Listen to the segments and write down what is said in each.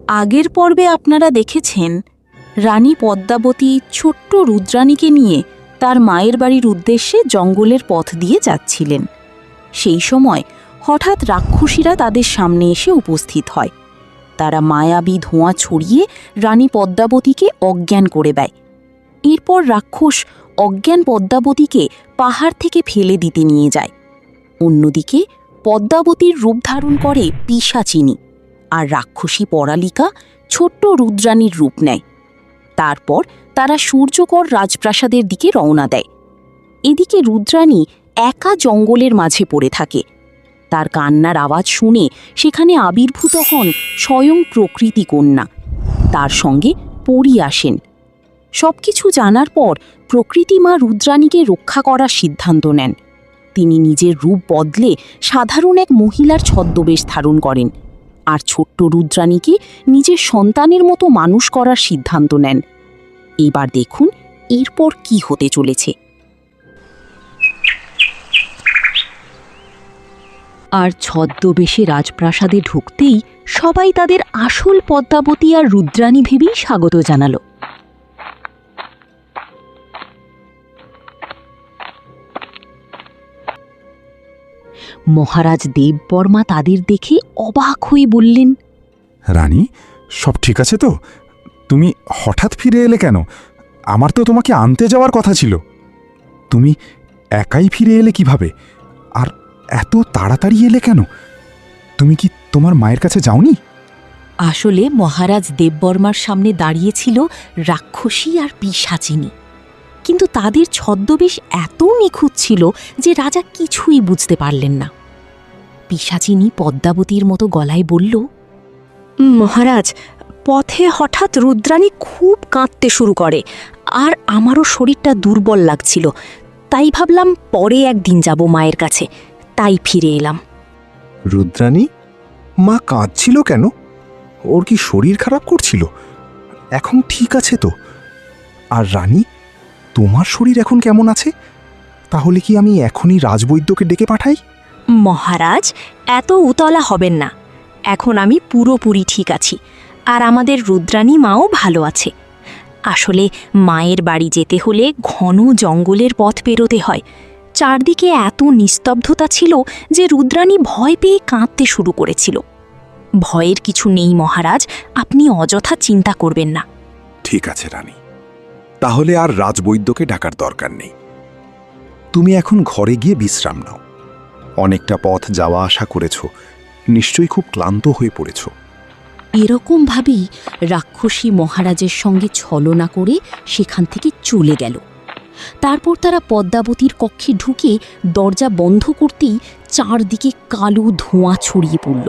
আগের পর্বে আপনারা দেখেছেন রানী পদ্মাবতী ছোট্ট রুদ্রাণীকে নিয়ে তার মায়ের বাড়ির উদ্দেশ্যে জঙ্গলের পথ দিয়ে যাচ্ছিলেন। সেই সময় হঠাৎ রাক্ষসীরা তাদের সামনে এসে উপস্থিত হয়। তারা মায়াবী ধোঁয়া ছড়িয়ে রানী পদ্মাবতীকে অজ্ঞান করে দেয়। এরপর রাক্ষস অজ্ঞান পদ্মাবতীকে পাহাড় থেকে ফেলে দিতে নিয়ে যায়। অন্যদিকে পদ্মাবতীর রূপ ধারণ করে পিশাচিনী, আর রাক্ষসী পরালিকা ছোট্ট রুদ্রাণীর রূপ নেয়। তারপর তারা সূর্যকর রাজপ্রাসাদের দিকে রওনা দেয়। এদিকে রুদ্রাণী একা জঙ্গলের মাঝে পড়ে থাকে। তার কান্নার আওয়াজ শুনে সেখানে আবির্ভূত হন স্বয়ং প্রকৃতি কন্যা। তার সঙ্গে পরী আসেন। সবকিছু জানার পর প্রকৃতি মা রুদ্রাণীকে রক্ষা করার সিদ্ধান্ত নেন। তিনি নিজের রূপ বদলে সাধারণ এক মহিলার ছদ্মবেশ ধারণ করেন, আর ছোট্ট রুদ্রাণীকে নিজের সন্তানের মতো মানুষ করার সিদ্ধান্ত নেন। এবার দেখুন এরপর কি হতে চলেছে। আর ছদ্মবেশে রাজপ্রাসাদে ঢুকতেই সবাই তাদের আসল পদ্মাবতী আর রুদ্রাণী ভেবেই স্বাগত জানালো। মহারাজ দেববর্মা তাদের দেখে অবাক হয়ে বললেন, রানী, সব ঠিক আছে তো? তুমি হঠাৎ ফিরে এলে কেন? আমার তো তোমাকে আনতে যাওয়ার কথা ছিল। তুমি একাই ফিরে এলে কিভাবে? আর এত তাড়াতাড়ি এলে কেন? তুমি কি তোমার মায়ের কাছে যাওনি? আসলে মহারাজ দেববর্মার সামনে দাঁড়িয়েছিল রাক্ষসী আর পিশাচিনী, কিন্তু তাদের ছদ্মবেশ এত নিখুঁত ছিল যে রাজা কিছুই বুঝতে পারলেন না। পিশাচিনী পদ্মাবতীর মতো গলায় বলল, মহারাজ, পথে হঠাৎ রুদ্রাণী খুব কাঁদতে শুরু করে, আর আমারও শরীরটা দুর্বল লাগছিল। তাই ভাবলাম পরে একদিন যাব মায়ের কাছে, তাই ফিরে এলাম। রুদ্রাণী? মা কাঁদছিল কেন? ওর কি শরীর খারাপ করছিল? এখন ঠিক আছে তো? আর রানী, তোমার শরীর এখন কেমন আছে? তাহলে কি আমি এখনই রাজবৈদ্যকে ডেকে পাঠাই? মহারাজ, এত উতলা হবেন না। এখন আমি পুরোপুরি ঠিক আছি, আর আমাদের রুদ্রাণী মাও ভালো আছে। আসলে মায়ের বাড়ি যেতে হলে ঘন জঙ্গলের পথ পেরোতে হয়। চারদিকে এত নিস্তব্ধতা ছিল যে রুদ্রাণী ভয় পেয়ে কাঁদতে শুরু করেছিল। ভয়ের কিছু নেই মহারাজ, আপনি অযথা চিন্তা করবেন না। ঠিক আছে রানী, তাহলে আর রাজবৈদ্যকে ডাকার দরকার নেই। তুমি এখন ঘরে গিয়ে বিশ্রাম নাও। অনেকটা পথ যাওয়া আসা করেছ, নিশ্চয়ই খুব ক্লান্ত হয়ে পড়েছ। এরকমভাবেই রাক্ষসী মহারাজের সঙ্গে ছলনা করে সেখান থেকে চলে গেল। তারপর তারা পদ্মাবতীর কক্ষে ঢুকে দরজা বন্ধ করতেই চারদিকে কালো ধোঁয়া ছড়িয়ে পড়ল।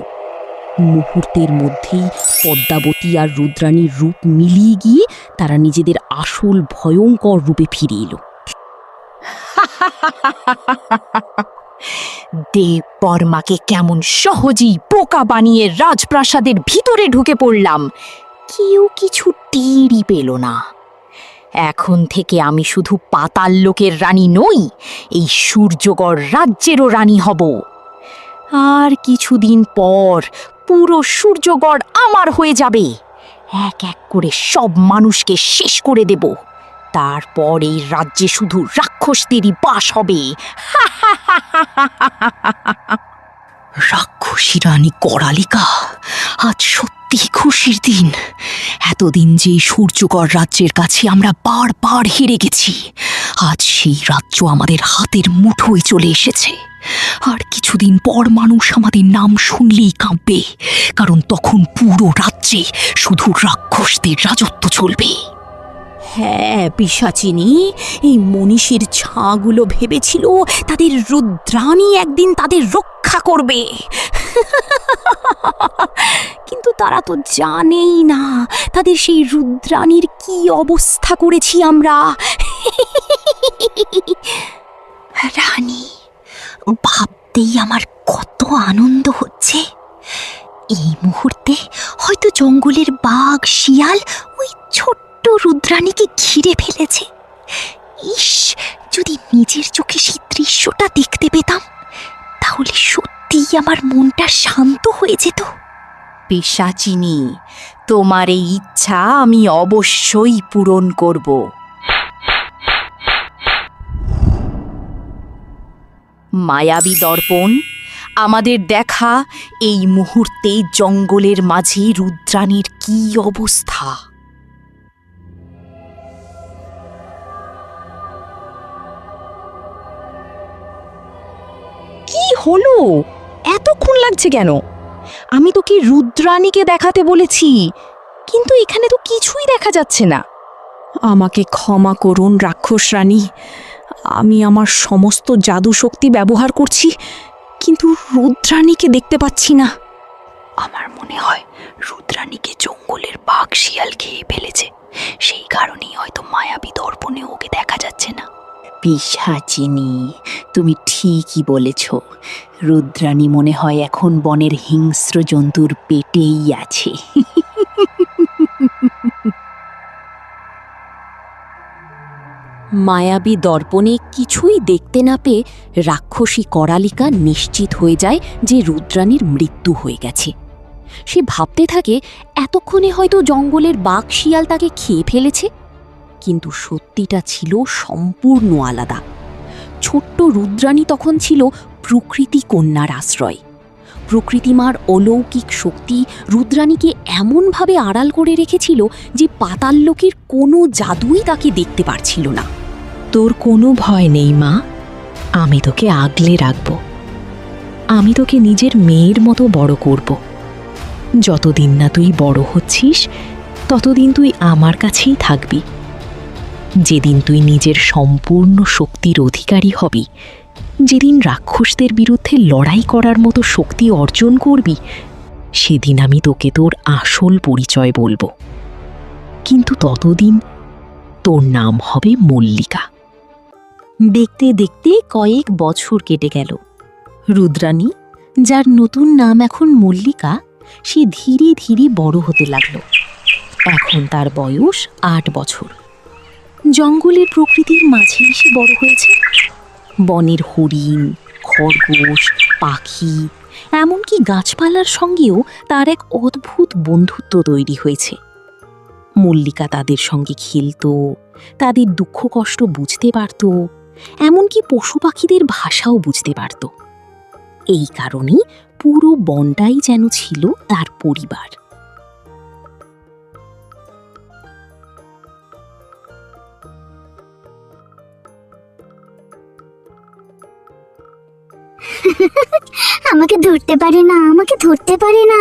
মুহূর্তের মধ্যেই পদ্মাবতী আর রুদ্রাণীর রূপ মিলিয়ে গিয়ে তারা নিজেদের আসল ভয়ঙ্কর রূপে ফিরে এলো। দেববর্মাকে কেমন সহজেই বোকা বানিয়ে রাজপ্রাসাদের ভিতরে ঢুকে পড়লাম। কেউ কিছু টেরই পেল না। এখন থেকে আমি শুধু পাতাল লোকের রানী নই, এই সূর্যগড় রাজ্যেরও রানী হব। আর কিছুদিন পর পুরো সূর্যগড় আমার হয়ে যাবে। এক এক করে সব মানুষকে শেষ করে দেব। তারপর এই রাজ্যে শুধু রাক্ষসদেরই বাস হবে। রাক্ষসী রানী করালিকা, আজ সত্যি খুশির দিন। এতদিন যে সূর্যগড় রাজ্যের কাছে আমরা বারবার হেরে গেছি, আজ সেই রাজ্য আমাদের হাতের মুঠোয় চলে এসেছে। আর কিছুদিন পর মানুষ আমাদের নাম শুনলেই কাঁপবে, কারণ তখন পুরো রাজ্যে শুধু রাক্ষসদের রাজত্ব চলবে। হ্যাঁ পিশাচিনী, এই মনীষীর ছাগুলো ভেবেছিল তাদের রুদ্রাণী একদিন তাদের রক্ষা করবে। কিন্তু তারা তো জানেই না তাদের সেই রুদ্রাণীর কি অবস্থা করেছি আমরা। রানী, ভাবতেই আমার কত আনন্দ হচ্ছে। এই মুহূর্তে হয়তো জঙ্গলের বাঘ শিয়াল ওই ছোট্ট রুদ্রাণীকে ঘিরে ফেলেছে। ইস, যদি নিজের চোখে সেই দৃশ্যটা দেখতে পেতাম, তাহলে সত্যিই আমার মনটা শান্ত হয়ে যেত। পিশাচিনী, তোমার এই ইচ্ছা আমি অবশ্যই পূরণ করব। মায়াবী দর্পণ, আমাদের দেখা এই মুহূর্তে জঙ্গলের মাঝে রুদ্রাণীর কি অবস্থা। কি হলো? এতক্ষণ লাগছে কেন? আমি তো কি রুদ্রাণীকে দেখাতে বলেছি, কিন্তু এখানে তো কিছুই দেখা যাচ্ছে না। আমাকে ক্ষমা করুন রাক্ষস রানী, আমি আমার সমস্ত জাদু শক্তি ব্যবহার করছি, কিন্তু রুদ্রাণীকে দেখতে পাচ্ছি না। আমার মনে হয় রুদ্রাণীকে জঙ্গলের বাঘ শিয়াল খেয়ে ফেলেছে, সেই কারণেই হয়তো মায়াবী দর্পণে ওকে দেখা যাচ্ছে না। পিশাচিনী, তুমি ঠিকই বলেছ। রুদ্রাণী মনে হয় এখন বনের হিংস্র জন্তুর পেটেই আছে। মায়াবী দর্পণে কিছুই দেখতে না পেয়ে রাক্ষসী করালিকা নিশ্চিত হয়ে যায় যে রুদ্রাণীর মৃত্যু হয়ে গেছে। সে ভাবতে থাকে এতক্ষণে হয়তো জঙ্গলের বাঘ শিয়াল তাকে খেয়ে ফেলেছে, কিন্তু সত্যিটা ছিল সম্পূর্ণ আলাদা। ছোট্ট রুদ্রাণী তখন ছিল প্রকৃতি কন্যার আশ্রয়। প্রকৃতিমার অলৌকিক শক্তি রুদ্রাণীকে এমনভাবে আড়াল করে রেখেছিল যে পাতাললোকের কোনো জাদুই তাকে দেখতে পারছিল না। তোর কোনো ভয় নেই মা, আমি তোকে আগলে রাখব। আমি তোকে নিজের মেয়ের মতো বড় করব। যতদিন না তুই বড় হচ্ছিস ততদিন তুই আমার কাছেই থাকবি। যেদিন তুই নিজের সম্পূর্ণ শক্তির অধিকারী হবি, যেদিন রাক্ষসদের বিরুদ্ধে লড়াই করার মতো শক্তি অর্জন করবি, সেদিন আমি তোকে তোর আসল পরিচয় বলবো। কিন্তু ততদিন তোর নাম হবে মল্লিকা। দেখতে দেখতে কয়েক বছর কেটে গেল। রুদ্রাণী, যার নতুন নাম এখন মল্লিকা, সে ধীরে ধীরে বড় হতে লাগল। এখন তার বয়স 8 বছর। জঙ্গলের প্রকৃতির মাঝে এসে বড় হয়েছে। বনের হরিণ, খরগোশ, পাখি, এমনকি গাছপালার সঙ্গেও তার এক অদ্ভুত বন্ধুত্ব তৈরি হয়েছে। মল্লিকা তাদের সঙ্গে খেলত, তাদের দুঃখ কষ্ট বুঝতে পারত, এমনকি পশু পাখিদের ভাষাও বুঝতে পারত। এই কারণেই পুরো বনটাই যেন ছিল তার পরিবার। আমাকে ধরতে পারে না, আমাকে ধরতে পারে না।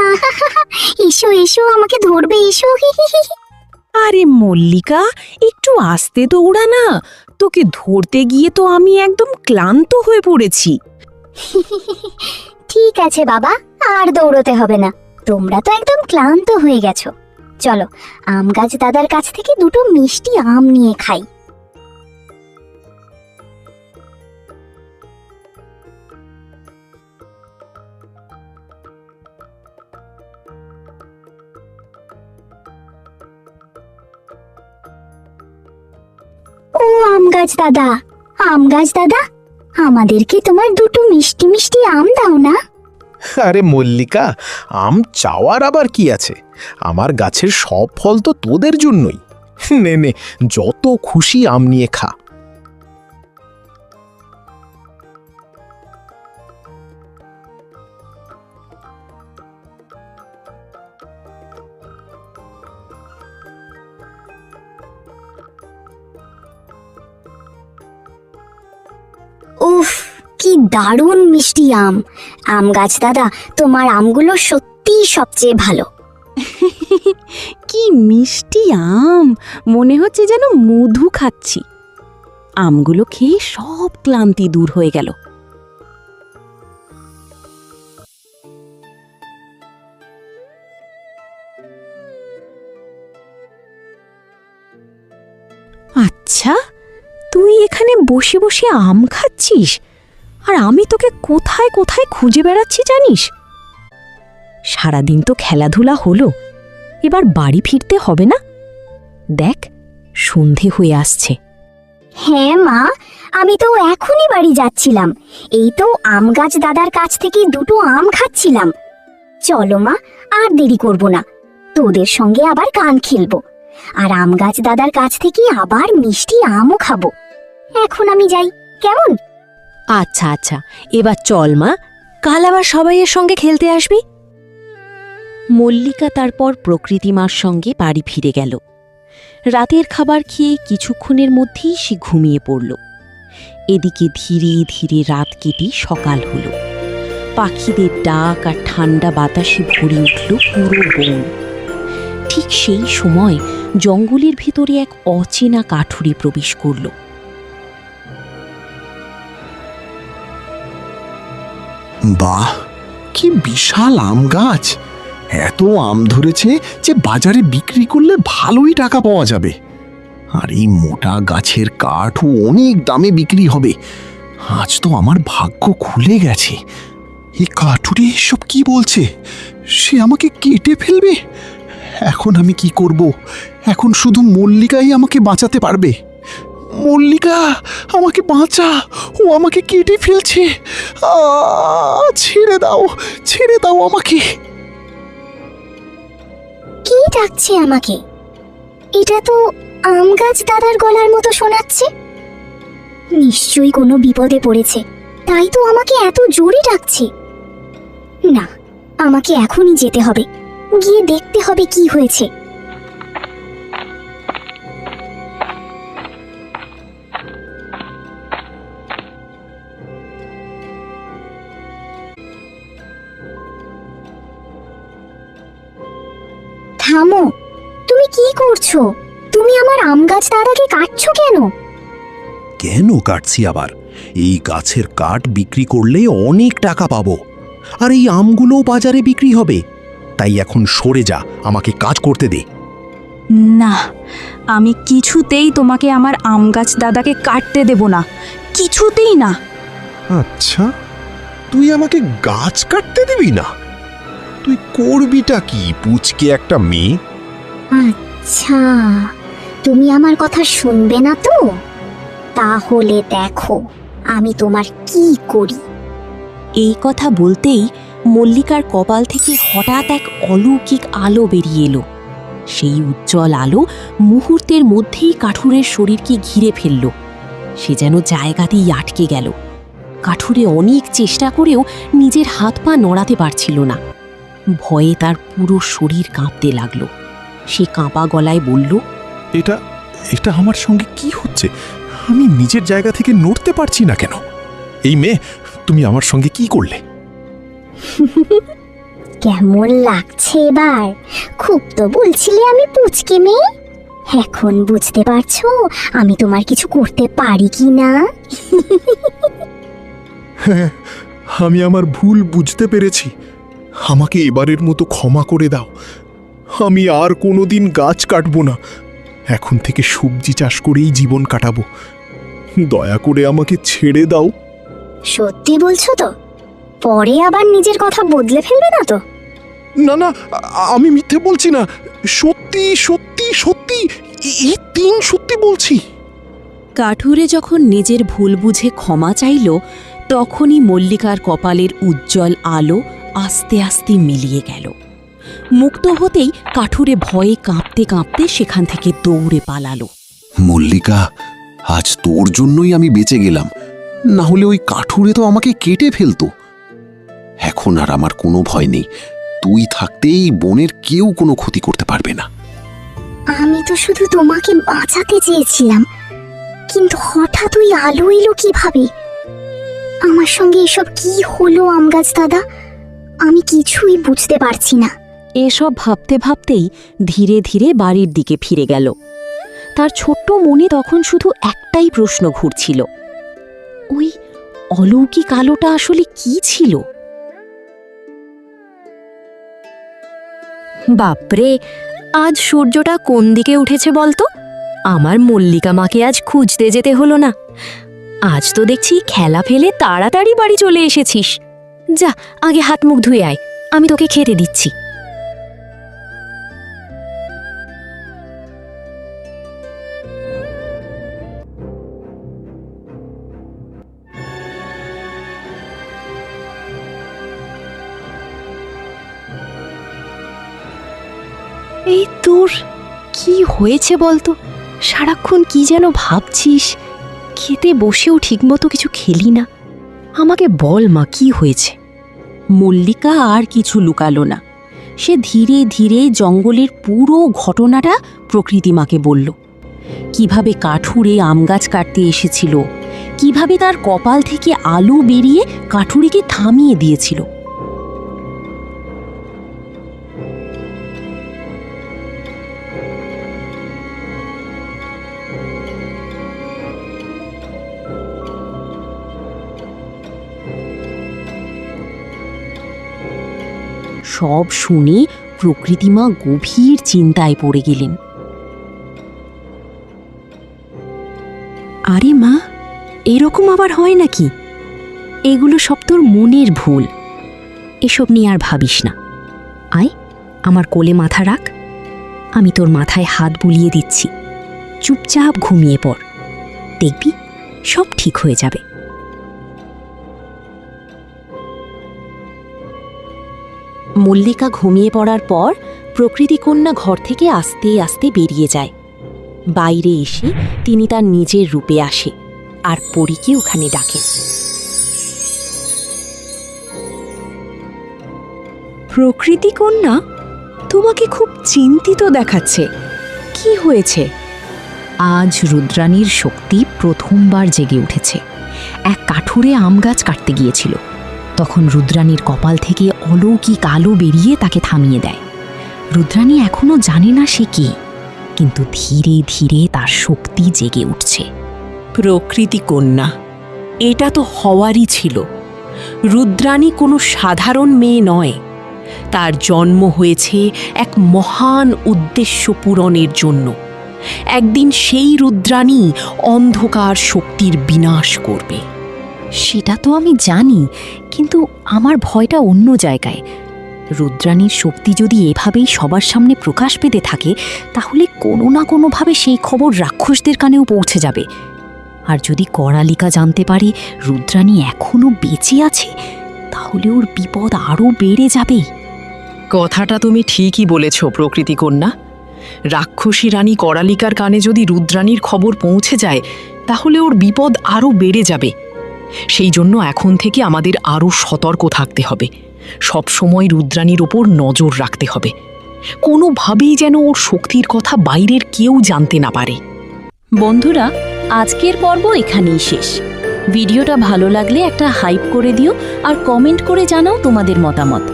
এসো এসো, আমাকে ধরবে, এসো। আরে মল্লিকা, একটু আস্তে দৌড়া না, তোকে ধরতে গিয়ে তো আমি একদম ক্লান্ত হয়ে পড়েছি। ঠিক আছে বাবা, আর দৌড়তে হবে না, তোমরা তো একদম ক্লান্ত হয়ে গেছো। চলো আম গাছ দাদার কাছ থেকে 2টো মিষ্টি আম নিয়ে খাই। ও আম গাছ দাদা, আম গাছ দাদা, আমাদেরকে তোমার 2টো মিষ্টি মিষ্টি আম দাও না। আরে মল্লিকা, আম চাওয়ার আবার কি আছে? আমার গাছের সব ফল তো তোদের জন্যই। নে নে, যত খুশি আম নিয়ে খা। উফ, কি দারুণ মিষ্টি আম। আম গাছ দাদা, তোমার আমগুলো সত্যিই সবচেয়ে ভালো। কি মিষ্টি আম, মনে হচ্ছে যেন মধু খাচ্ছি। আমগুলো খেয়ে সব ক্লান্তি দূর হয়ে গেল। আচ্ছা, তুই এখানে বসে বসে আম খাচ্ছিস, আর আমি তোকে কোথায় কোথায় খুঁজে বেড়াচ্ছি জানিস? সারাদিন তো খেলাধুলা হলো, এবার বাড়ি ফিরতে হবে না? দেখ, সন্ধে হয়ে আসছে। হ্যাঁ মা, আমি তো এখনই বাড়ি যাচ্ছিলাম। এই তো আম গাছ দাদার কাছ থেকে 2টো আম খাচ্ছিলাম। চলো মা, আর দেরি করব না, তোদের সঙ্গে আবার গান খেলবো, আর আম গাছ দাদার কাছ থেকে আবার মিষ্টি আমও খাবো। এখন আমি যাই, কেমন? আচ্ছা আচ্ছা, এবার চল মা, কাল আবার সবাইয়ের সঙ্গে খেলতে আসবি। মল্লিকা তারপর প্রকৃতিমার সঙ্গে বাড়ি ফিরে গেল। রাতের খাবার খেয়ে কিছুক্ষণের মধ্যেই সে ঘুমিয়ে পড়ল। এদিকে ধীরে ধীরে রাত কেটে সকাল হল। পাখিদের ডাক আর ঠান্ডা বাতাসে ভরে উঠল পুরো বন। ঠিক সেই সময় জঙ্গলের ভেতরে এক অচেনা কাঠুরে প্রবেশ করল। বাহ, কি বিশাল আম গাছ! এত আম ধরেছে যে বাজারে বিক্রি করলে ভালোই টাকা পাওয়া যাবে। আর এই মোটা গাছের কাঠও অনেক দামে বিক্রি হবে। আজ তো আমার ভাগ্য খুলে গেছে। এই কাঠুরে এসব কি বলছে? সে আমাকে কেটে ফেলবে। এখন আমি কি করব? এখন শুধু মল্লিকাই আমাকে বাঁচাতে পারবে। মল্লিকা, আমাকে বাঁচা! ও আমাকে কেটে ফেলছে। ছেড়ে দাও, ছেড়ে দাও আমাকে। কি ডাকছে আমাকে? এটা তো আম গাছ দাদার গলার মতো শোনাচ্ছে। নিশ্চয়ই কোনো বিপদে পড়েছে, তাই তো আমাকে এত জোরে ডাকছে। না, আমাকে এখনই যেতে হবে, গিয়ে দেখতে হবে কি হয়েছে। থামো, তুমি কি করছো? তুমি আমার আম গাছ দাদাকে কাটছো কেন? কেন কাটছি আবার? এই গাছের কাঠ বিক্রি করলে অনেক টাকা পাবো, আর এই আমগুলোও বাজারে বিক্রি হবে। তাই এখন সরে যা, আমাকে কাজ করতে দে। না, আমি কিছুতেই তোমাকে আমার আম গাছ দাদাকে কাটতে দেব না, কিছুতেই না। আচ্ছা, তুই আমাকে গাছ কাটতে দিবি না? তুই করবিটা কি, পুচকে একটা মেয়ে? আচ্ছা, তুমি আমার কথা শুনবে না তো? তাহলে দেখো আমি তোমার কি করি। এই কথা বলতেই মল্লিকার কপাল থেকে হঠাৎ এক অলৌকিক আলো বেরিয়ে এলো। সেই উজ্জ্বল আলো মুহূর্তের মধ্যেই কাঠুরের শরীরকে ঘিরে ফেলল। সে যেন জায়গাতেই আটকে গেল। কাঠুরে অনেক চেষ্টা করেও নিজের হাত পা নড়াতে পারছিল না। ভয়ে তার পুরো শরীর কাঁপতে লাগলো। সে কাঁপা গলায় বলল, এটা এটা আমার সঙ্গে কি হচ্ছে? আমি নিজের জায়গা থেকে নড়তে পারছি না কেন? এই মেয়ে, তুমি আমার সঙ্গে কি করলে? কেমন লাগছে এবার? খুব তো বলছিলে আমি পুচকে মেয়ে। এখন বুঝতে পারছো আমি তোমার কিছু করতে পারি কি না? হ্যাঁ, আমি আমার ভুল বুঝতে পেরেছি। আমাকে এবারের মতো ক্ষমা করে দাও। আমি আর কোনোদিন গাছ কাটবো না। এখন থেকে সবজি চাষ করেই জীবন কাটাবো। দয়া করে আমাকে ছেড়ে দাও। সত্যি বলছো তো? পরে আবার নিজের কথা বদলে ফেলবে না তো? না না, আমি মিথ্যে বলছি না। সত্যি সত্যি সত্যি, এই তিন সত্যি বলছি। কাঠুরে যখন নিজের ভুল বুঝে ক্ষমা চাইল, তখনই মল্লিকার কপালের উজ্জ্বল আলো আস্তে আস্তে মিলিয়ে গেল। মুক্ত হতেই কাঠুরে ভয়ে কাঁপতে কাঁপতে সেখান থেকে দৌড়ে পালালো। মল্লিকা, আজ তোর জন্যই আমি বেঁচে গেলাম, না হলে ওই কাঠুরে তো আমাকে কেটে ফেলতো। এখন আর আমার কোনো ভয় নেই। তুই থাকতেই বনের কেউ কোনো ক্ষতি করতে পারবে না। আমি তো শুধু তোমাকে বাঁচাতে চেয়েছিলাম, কিন্তু হঠাৎ ওই আলো এলো কিভাবে? আমার সঙ্গে এসব কি হলো আম গাছ দাদা? আমি কিছুই বুঝতে পারছি না। এসব ভাবতে ভাবতেই ধীরে ধীরে বাড়ির দিকে ফিরে গেল। তার ছোট্ট মনে তখন শুধু একটাই প্রশ্ন ঘুরছিল, ওই অলৌকিক আলোটা আসলে কি ছিল? বাপরে, আজ সূর্যটা কোন দিকে উঠেছে বলতো? আমার মল্লিকা মাকে আজ খুঁজতে যেতে হলো না। আজ তো দেখছি খেলা ফেলে তাড়াতাড়ি বাড়ি চলে এসেছিস। যা, আগে হাত মুখ ধুয়ে আয়, আমি তোকে খেতে দিচ্ছি। এই তোর কি হয়েছে বলতো? সারাক্ষণ কি যেন ভাবছিস, খেতে বসেও ঠিকমতো কিছু খেলি না। আমাকে বল মা, কি হয়েছে? মল্লিকা আর কিছু লুকালো না। সে ধীরে ধীরে জঙ্গলের পুরো ঘটনাটা প্রকৃতিমাকে বলল। কিভাবে কাঠুরে আম গাছ কাটতে এসেছিল, কিভাবে তার কপাল থেকে আলো বেরিয়ে কাঠুরিকে থামিয়ে দিয়েছিল। সব শুনে প্রকৃতিমা গভীর চিন্তায় পড়ে গেলেন। আরে মা, এরকম আবার হয় নাকি? এগুলো সব তোর মনের ভুল। এসব নিয়ে আর ভাবিস না। আয়, আমার কোলে মাথা রাখ, আমি তোর মাথায় হাত বুলিয়ে দিচ্ছি। চুপচাপ ঘুমিয়ে পড়, দেখবি সব ঠিক হয়ে যাবে। মল্লিকা ঘুমিয়ে পড়ার পর প্রকৃতিকন্যা ঘর থেকে আস্তে আস্তে বেরিয়ে যায়। বাইরে এসে তিনি তার নিজের রূপে আসে আর পরীকে ওখানে ডাকেন। প্রকৃতি কন্যা, তোমাকে খুব চিন্তিত দেখাচ্ছে। কি হয়েছে? আজ রুদ্রাণীর শক্তি প্রথমবার জেগে উঠেছে। এক কাঠুরে আম গাছ কাটতে গিয়েছিল, তখন রুদ্রাণীর কপাল থেকে অলৌকিক আলো বেরিয়ে তাকে থামিয়ে দেয়। রুদ্রাণী এখনো জানে না সে কে, কিন্তু ধীরে ধীরে তার শক্তি জেগে উঠছে। প্রকৃতি কন্যা, এটা তো হওয়ারই ছিল। রুদ্রাণী কোনো সাধারণ মেয়ে নয়, তার জন্ম হয়েছে এক মহান উদ্দেশ্য পূরণের জন্য। একদিন সেই রুদ্রাণী অন্ধকার শক্তির বিনাশ করবে। সেটা তো আমি জানি, কিন্তু আমার ভয়টা অন্য জায়গায়। রুদ্রাণীর শক্তি যদি এভাবেই সবার সামনে প্রকাশ পেতে থাকে, তাহলে কোনো না কোনোভাবে সেই খবর রাক্ষসদের কানেও পৌঁছে যাবে। আর যদি করালিকা জানতে পারে রুদ্রাণী এখনো বেঁচে আছে, তাহলে ওর বিপদ আরও বেড়ে যাবে। কথাটা তুমি ঠিকই বলেছ প্রকৃতি কন্যা। রাক্ষসী রানী করালিকার কানে যদি রুদ্রাণীর খবর পৌঁছে যায়, তাহলে ওর বিপদ আরও বেড়ে যাবে। সেই জন্য এখন থেকে আমাদের আরও সতর্ক থাকতে হবে। সব সময় রুদ্রাণীর ওপর নজর রাখতে হবে, কোনোভাবেই যেন ওর শক্তির কথা বাইরের কেউ জানতে না পারে। বন্ধুরা, আজকের পর্ব এখানেই শেষ। ভিডিওটা ভালো লাগলে একটা হাইপ করে দিও আর কমেন্ট করে জানাও তোমাদের মতামত।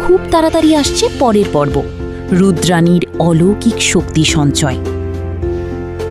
খুব তাড়াতাড়ি আসছে পরের পর্ব, রুদ্রাণীর অলৌকিক শক্তি সঞ্চয়।